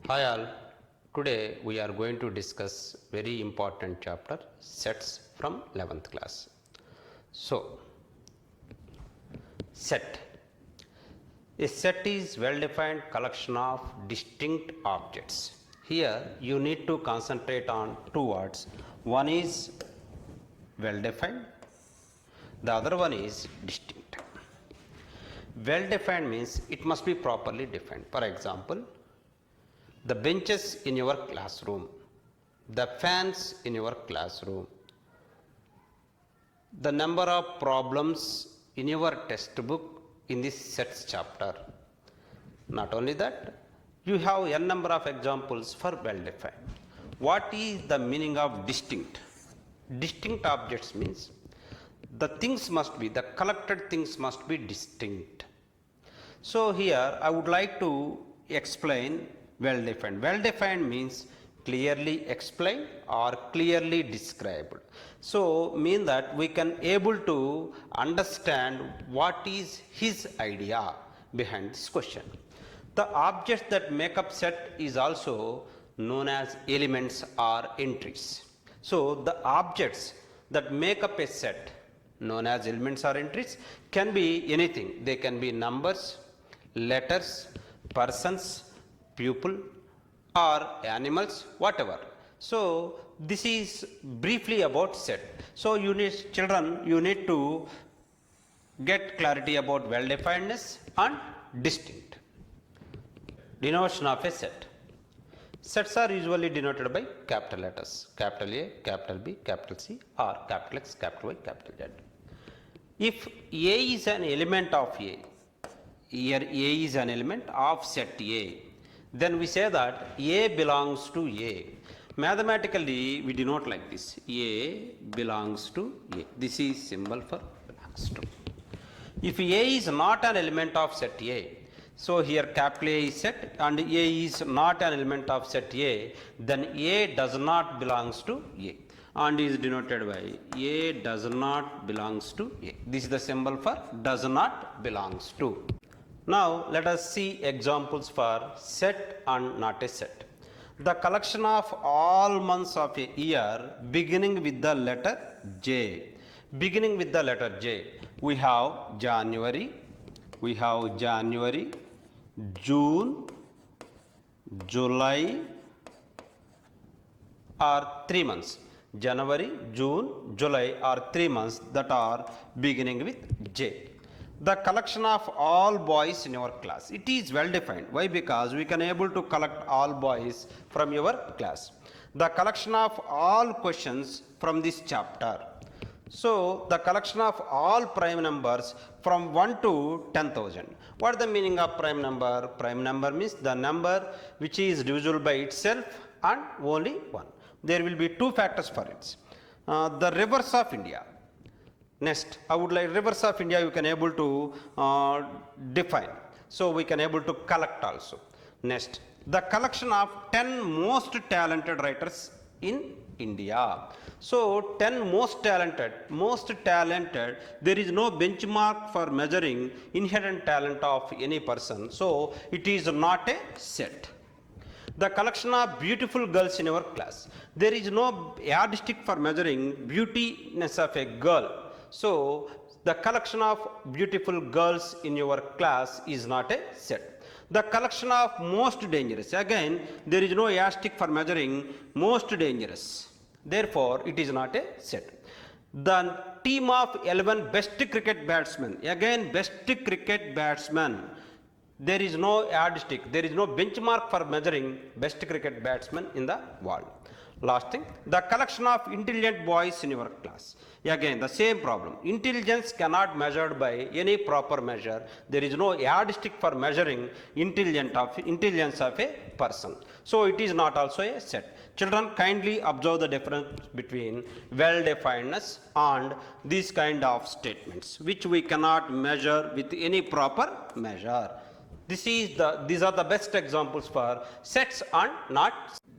Hi all, today we are going to discuss very important chapter sets from 11th class. So, set. A set is well defined collection of distinct objects. Here you need to concentrate on two words. One is well defined, the other one is distinct. Well defined means it must be properly defined. For example, the benches in your classroom, the fans in your classroom, the number of problems in your textbook in this sets chapter. Not only that, you have n number of examples for well defined. What is the meaning of distinct? Distinct objects means the things must be, the collected things must be distinct. So here I would like to explain well defined. Well defined means clearly explained or clearly described. So mean that we can able to understand what is his idea behind this question. The objects that make up set is also known as elements or entries. So the objects that make up a set known as elements or entries can be anything. They can be numbers, letters, persons, people or animals, whatever. So this is briefly about set. So you need, children, you need to get clarity about well definedness and distinct. Denotion of a set. Sets are usually denoted by capital letters, capital A, capital B, capital C or capital X, capital Y, capital Z. If A is an element of A, here A is an element of set A, then we say that A belongs to A. Mathematically, we denote like this: A belongs to A. This is symbol for belongs to. If A is not an element of set A, so here capital A is set and A is not an element of set A, then A does not belongs to A and is denoted by A does not belongs to A. This is the symbol for does not belongs to. Now let us see examples for set and not a set. The collection of all months of a year beginning with the letter J. Beginning with the letter J, we have January, June, July are 3 months. January, June, July are 3 months that are beginning with J. The collection of all boys in your class. It is well defined. Why? Because we can able to collect all boys from your class. The collection of all questions from this chapter. So the collection of all prime numbers from 1 to 10,000. What is the meaning of prime number? Prime number means the number which is divisible by itself and only 1. There will be two factors for it. The rivers of India. Next, I would like rivers of India you can able to define. So we can able to collect also. Next, the collection of 10 most talented writers in India. So 10 most talented, there is no benchmark for measuring inherent talent of any person. So it is not a set. The collection of beautiful girls in our class. There is no yardstick for measuring beautiness of a girl. So the collection of beautiful girls in your class is not a set. The collection of most dangerous. Again, there is no yardstick for measuring most dangerous. Therefore, it is not a set. The team of 11 best cricket batsmen. Again, best cricket batsmen. There is no yardstick. There is no benchmark for measuring best cricket batsmen in the world. Last thing, the collection of intelligent boys in your class. Again, the same problem. Intelligence cannot measured by any proper measure. There is no yardstick for measuring intelligence of a person. So it is not also a set. Children, kindly observe the difference between well-definedness and these kind of statements, which we cannot measure with any proper measure. These are the best examples for sets and not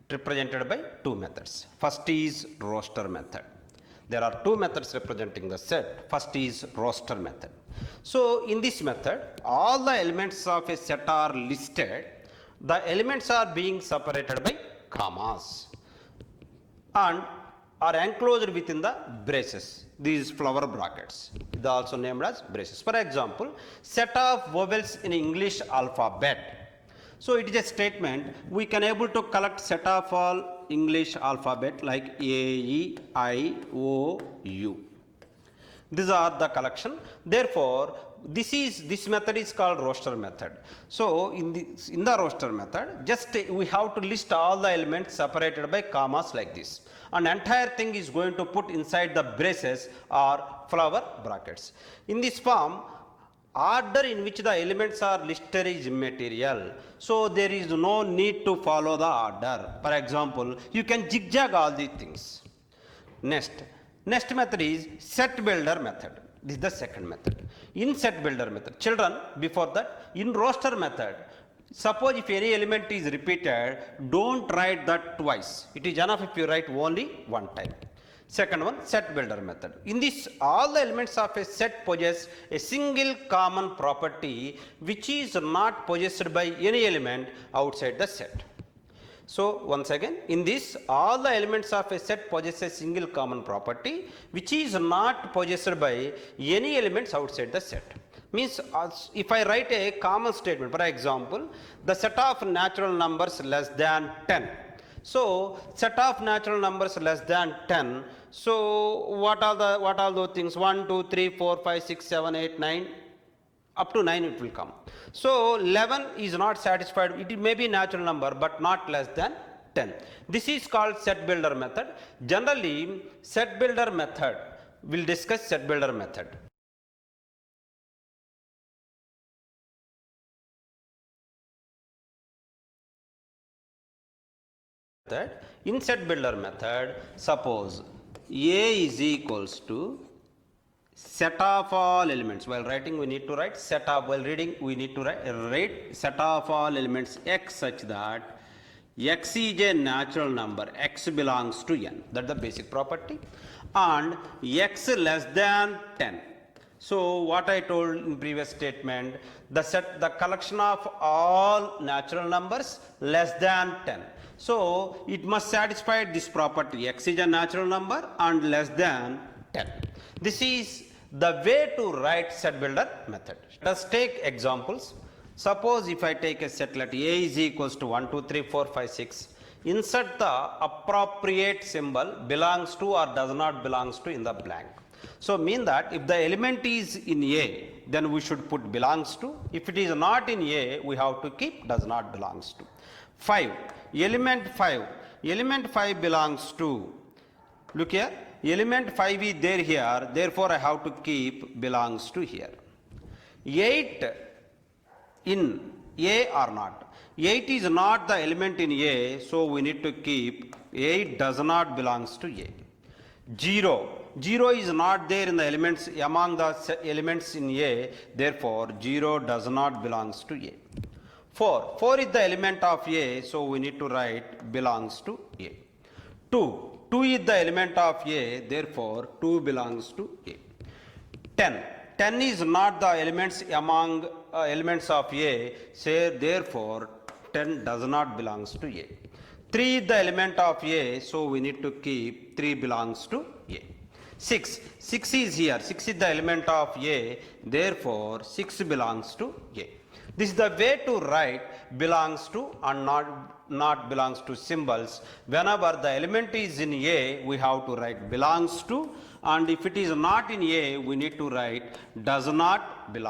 represented by two methods. First is roster method. There are two methods representing the set. First is roster method. So in this method, all the elements of a set are listed The elements are being separated by commas and are enclosed within the braces. These flower brackets, they are also named as braces. For example, set of vowels in English alphabet. So it is a statement we can able to collect set of all English alphabet like A, E, I, O, U. These are the collection. Therefore, this method is called roster method. So in the roster method, just we have to list all the elements separated by commas like this, and entire thing is going to put inside the braces or flower brackets. In this form, order in which the elements are listed is immaterial, so there is no need to follow the order. For example, you can zigzag all these things. Next method is set builder method. This is the second method. In set builder method, children, before that, in roster method, suppose if any element is repeated, don't write that twice. It is enough if you write only one time. Second one, set builder method. In this, all the elements of a set possess a single common property which is not possessed by any element outside the set. So once again, in this, all the elements of a set possess a single common property which is not possessed by any elements outside the set. Means if I write a common statement, for example, the set of natural numbers less than 10. So set of natural numbers less than 10. So what are those things? 1, 2, 3, 4, 5, 6, 7, 8, 9. Up to 9 it will come. So 11 is not satisfied. It may be natural number but not less than 10. This is called set builder method. Generally, set builder method, we'll discuss set builder method. In set builder method, suppose A is equals to set of all elements. While writing, we need to write set of, while reading, we need to write set of all elements x such that x is a natural number, x belongs to n. That's the basic property. And x less than 10. So what I told in previous statement, the collection of all natural numbers less than 10. So it must satisfy this property, x is a natural number and less than 10. This is the way to write set builder method. Let us take examples. Suppose if I take a set, let A is equals to 1, 2, 3, 4, 5, 6. Insert the appropriate symbol belongs to or does not belongs to in the blank. So mean that if the element is in A, then we should put belongs to. If it is not in A, we have to keep does not belongs to. 5. Element 5 belongs to. Look here. Element 5 is there here, therefore I have to keep belongs to here. 8 in A or not. 8 is not the element in A, so we need to keep 8 does not belongs to A. 0 is not there in the elements among the elements in A, therefore 0 does not belongs to A. 4 is the element of A, so we need to write belongs to A. 2 is the element of A, therefore 2 belongs to A. 10 is not the elements among elements of A, say therefore 10 does not belongs to A. 3 is the element of A, so we need to keep 3 belongs to A. 6 is here, 6 is the element of A, therefore 6 belongs to A. This is the way to write belongs to and not belongs to symbols. Whenever the element is in A, we have to write belongs to, and if it is not in A, we need to write does not belong.